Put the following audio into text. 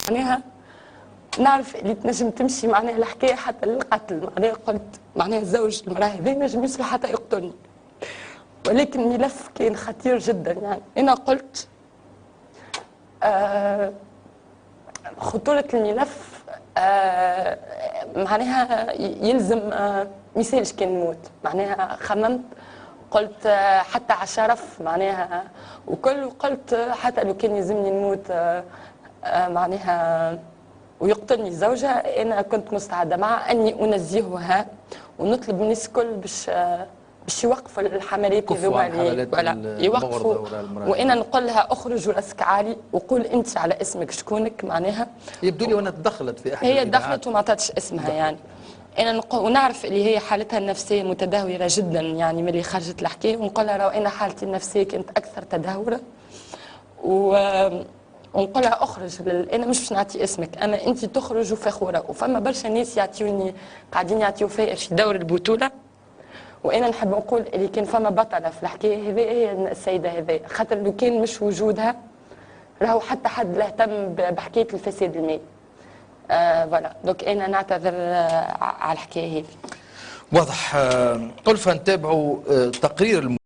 معناها نعرف اللي تنجم تمشي معناها الحكايه حتى للقتل، معناها قلت معناها الزوج المراه هذا نجم يوصل حتى يقتلني، ولكن الملف كان خطير جدا. يعني انا قلت خطوره الملف معناها يلزم ميسالش كان نموت. معناها خممت قلت حتى على شرف معناها وكل، قلت حتى لو كان يلزمني نموت معناها ويقتلني زوجها، انا كنت مستعده مع اني انزهها ونطلب من الناس الكل باش يوقفوا الحملات هذوما يوقفوا، وانا نقول لها اخرج وراسك عالي وقول انت على اسمك شكونك. معناها يبدو لي وانا تدخلت في احد هي دخلت وما عطاتش اسمها يعني. انا نقول ونعرف اللي هي حالتها النفسيه متدهوره جدا يعني ملي خرجت الحكايه، ونقول لها راهو انا حالتي النفسيه كانت اكثر تدهورا ونقول لها اخرج انا مش باش نعطي اسمك، اما انت تخرج وفخوره. وفما برشا ناس يعطيوني قاعدين يعطيو فيا في دور البطوله، وانا نحب نقول اللي كان فما بطله في الحكايه هذه هي السيده هذه، خاطر لو كان مش وجودها راهو حتى حد لا اهتم بحكايه الفساد المالي. فوالا دونك انا نعتذر على الحكايه هذه. واضح. ألفة نتابعوا تقرير